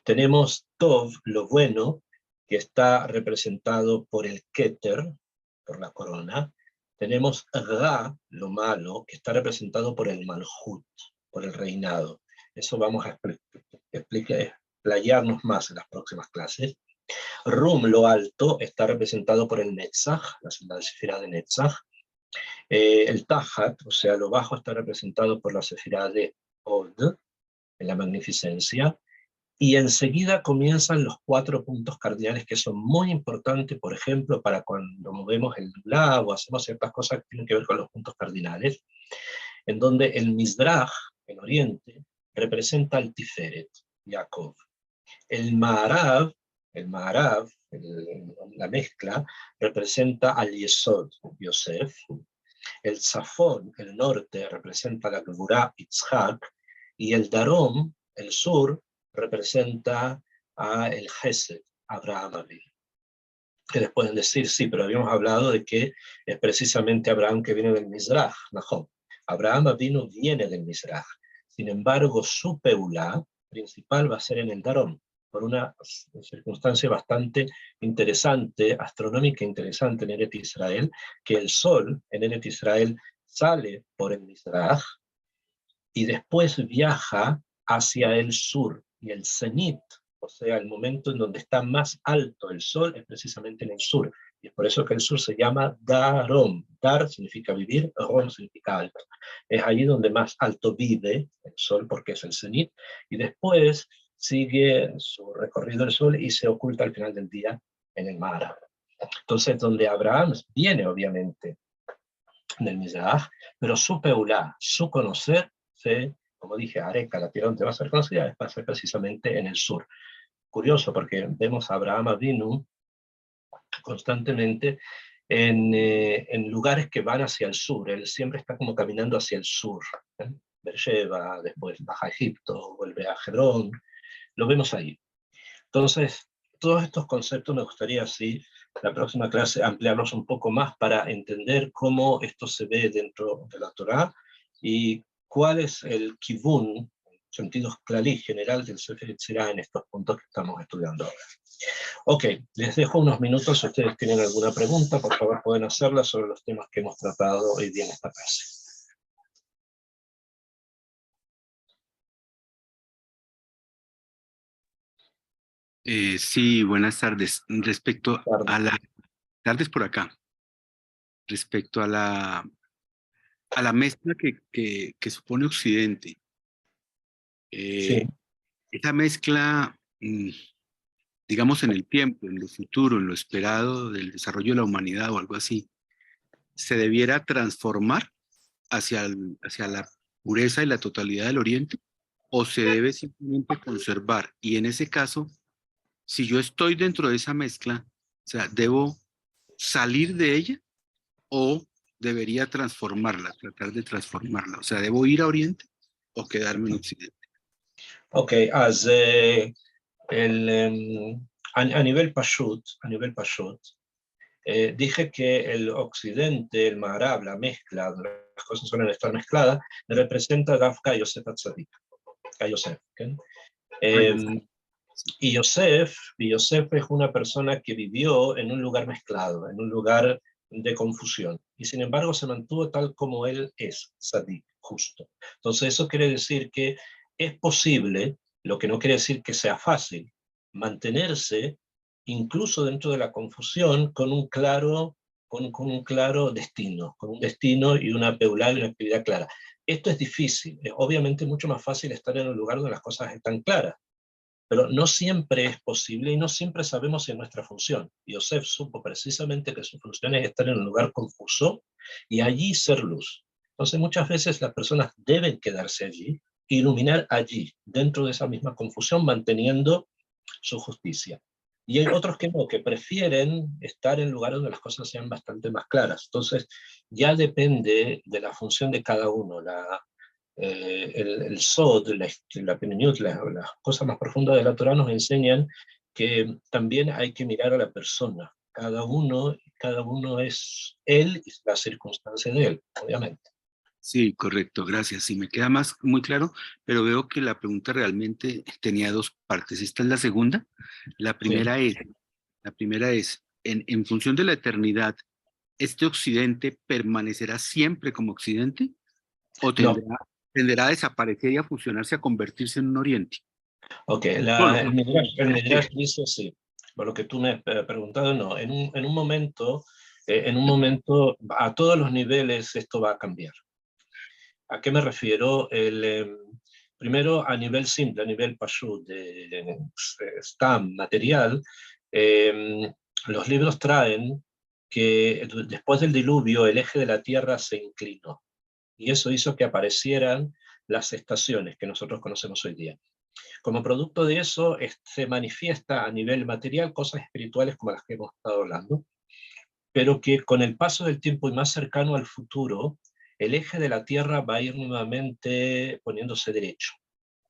Tenemos Tov, lo bueno, que está representado por el Keter, por la corona. Tenemos Ra, lo malo, que está representado por el Malhut, por el reinado. Eso vamos a explayarnos más en las próximas clases. Rum, lo alto, está representado por el Netzach, la sefirá de Netzach. El Tahat, o sea, lo bajo está representado por la sefirá de Od, en la magnificencia, y enseguida comienzan los 4 puntos cardinales que son muy importantes, por ejemplo, para cuando movemos el lulav o hacemos ciertas cosas que tienen que ver con los puntos cardinales, en donde el Mizraj, en Oriente, representa al Tiferet, Jacob. El Ma'arav, la mezcla, representa al Yesod, Yosef. El Zafón, el norte, representa la Gvurá, Yitzhak. Y el Darom, el sur, representa a el Gesed, Abraham Avinu. Que les pueden decir, sí, pero habíamos hablado de que es precisamente Abraham que viene del Mizraj, Nahom. Abraham Avinu viene del Mizraj. Sin embargo, su Peulá principal va a ser en el Darom, por una circunstancia bastante interesante, astronómica interesante en Eret Israel, que el sol en Eret Israel sale por el Mizraj y después viaja hacia el sur, y el cenit, o sea, el momento en donde está más alto el sol, es precisamente en el sur. Y es por eso que el sur se llama Darom. Dar significa vivir, Rom significa alto. Es allí donde más alto vive el sol, porque es el cenit, y después sigue su recorrido el sol y se oculta al final del día en el mar. Entonces, donde Abraham viene, obviamente, del Mizraj, pero su Peulá, su conocer, como dije, Areca, la tierra donde va a ser conocida, va a ser precisamente en el sur. Curioso, porque vemos a Abraham Avinu constantemente en lugares que van hacia el sur. Él siempre está como caminando hacia el sur. Beersheba, después baja a Egipto, vuelve a Hebrón, lo vemos ahí. Entonces, todos estos conceptos me gustaría, sí, la próxima clase ampliarlos un poco más para entender cómo esto se ve dentro de la Torá y cuál es el kivun, sentido clarí general del Sefer Yetzirah en estos puntos que estamos estudiando ahora. Ok, les dejo unos minutos. Si ustedes tienen alguna pregunta, por favor pueden hacerla sobre los temas que hemos tratado hoy día en esta clase. Sí, buenas tardes. Respecto a la... Tardes por acá. Respecto a la mezcla que supone Occidente. Sí. Esa mezcla, digamos, en el tiempo, en lo futuro, en lo esperado del desarrollo de la humanidad o algo así, ¿se debiera transformar hacia la pureza y la totalidad del Oriente? ¿O se debe simplemente conservar? Y en ese caso, si yo estoy dentro de esa mezcla, o sea, ¿debo salir de ella o debería transformarla, tratar de transformarla? O sea, ¿debo ir a Oriente o quedarme en Occidente? Ok, a nivel Pashut, dije que el Occidente, el Maharab, la mezcla, las cosas suelen estar mezcladas, representa Dafka Yosef Atzadik, Yosef. ¿Okay? Y Yosef es una persona que vivió en un lugar mezclado, en un lugar de confusión, y sin embargo se mantuvo tal como él es, Sadik, justo. Entonces eso quiere decir que es posible, lo que no quiere decir que sea fácil, mantenerse incluso dentro de la confusión con un claro, con un claro destino, con un destino y una peulá y una actividad clara. Esto es difícil, es obviamente mucho más fácil estar en un lugar donde las cosas están claras, pero no siempre es posible y no siempre sabemos si es nuestra función. Yosef supo precisamente que su función es estar en un lugar confuso y allí ser luz. Entonces muchas veces las personas deben quedarse allí, iluminar allí, dentro de esa misma confusión, manteniendo su justicia. Y hay otros que no, que prefieren estar en lugares donde las cosas sean bastante más claras. Entonces ya depende de la función de cada uno. El Sod, la Peninyut, las cosas más profundas de la Torah nos enseñan que también hay que mirar a la persona. Cada uno es él y la circunstancia de él, obviamente. Sí, correcto, gracias. Sí, me queda muy claro, pero veo que la pregunta realmente tenía 2 partes. Esta es la segunda. La primera es, en función de la eternidad, ¿este Occidente permanecerá siempre como Occidente o No, tenderá a desaparecer y a fusionarse, a convertirse en un Oriente? ok, el Midrash dice sí. Por lo que tú me has preguntado, no. En un momento en un momento, a todos los niveles, esto va a cambiar. ¿A qué me refiero? Primero, a nivel simple, a nivel pashut, de stam, material, los libros traen que después del diluvio el eje de la Tierra se inclinó. Y eso hizo que aparecieran las estaciones que nosotros conocemos hoy día. Como producto de eso, se manifiesta a nivel material cosas espirituales como las que hemos estado hablando, pero que con el paso del tiempo y más cercano al futuro, el eje de la Tierra va a ir nuevamente poniéndose derecho.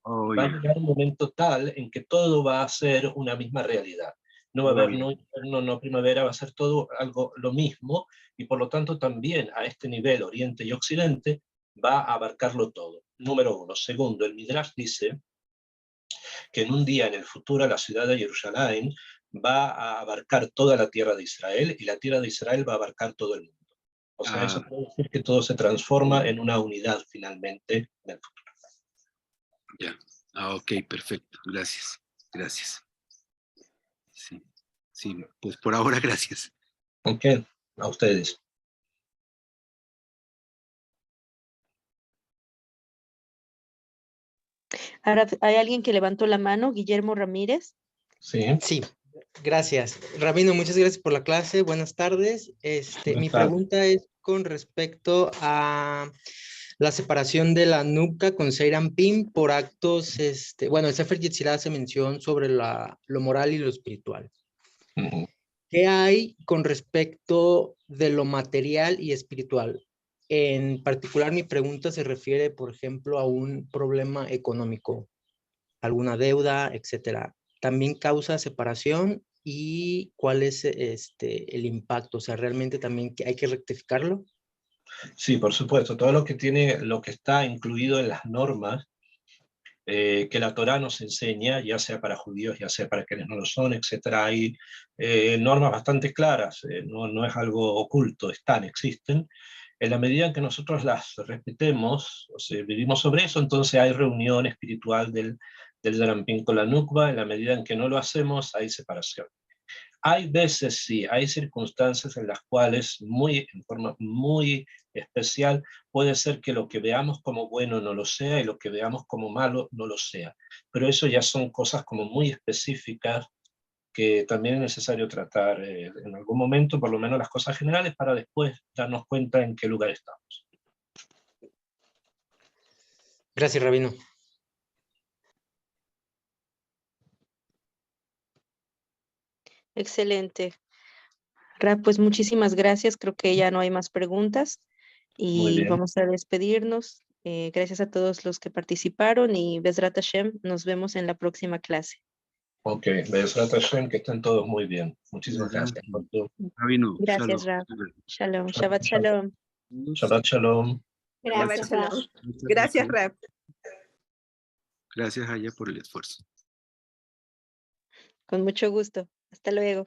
Oh, Va a ya. llegar un momento tal en que todo va a ser una misma realidad. No va a haber no invierno, no primavera, va a ser todo algo lo mismo, y por lo tanto también a este nivel, Oriente y Occidente, va a abarcarlo todo. Número uno. Segundo, el Midrash dice que en un día en el futuro la ciudad de Jerusalén va a abarcar toda la tierra de Israel, y la tierra de Israel va a abarcar todo el mundo. O sea, eso quiere decir que todo se transforma en una unidad finalmente en el futuro. Ya. Ok, perfecto. Gracias. Gracias. Sí. Sí, pues por ahora gracias. Ok, a ustedes. Ahora, ¿hay alguien que levantó la mano? Guillermo Ramírez. Sí. Sí, gracias. Rabino, muchas gracias por la clase. Buenas tardes. Mi pregunta es con respecto a la separación de la Nukva con Serampim por actos, bueno, el Sefer Yetzirah hace mención sobre lo moral y lo espiritual. ¿Qué hay con respecto de lo material y espiritual? En particular, mi pregunta se refiere, por ejemplo, a un problema económico, alguna deuda, etcétera. ¿También causa separación? ¿Y cuál es el impacto? O sea, ¿realmente también hay que rectificarlo? Sí, por supuesto. Todo lo que está incluido en las normas que la Torá nos enseña, ya sea para judíos, ya sea para quienes no lo son, etcétera, hay normas bastante claras, no es algo oculto, existen. En la medida en que nosotros las respetemos, o sea, vivimos sobre eso, entonces hay reunión espiritual del Zerampín con la Nukva. En la medida en que no lo hacemos, hay separación. Hay veces, sí, hay circunstancias en las cuales, en forma muy especial, puede ser que lo que veamos como bueno no lo sea y lo que veamos como malo no lo sea. Pero eso ya son cosas como muy específicas que también es necesario tratar en algún momento, por lo menos las cosas generales, para después darnos cuenta en qué lugar estamos. Gracias, Rabino. Excelente. Raf, pues muchísimas gracias. Creo que ya no hay más preguntas Muy y bien. vamos a despedirnos. Gracias a todos los que participaron y Bezrat Hashem, nos vemos en la próxima clase. Ok, Bezrat Hashem, que estén todos muy bien. Muchísimas gracias por tu... Rabino, Gracias, Raf. Shalom, Shabbat Shalom. Shabbat Shalom. Gracias, Raf. Muchas Gracias, Raf. Gracias a ella por el esfuerzo. Con mucho gusto. Hasta luego.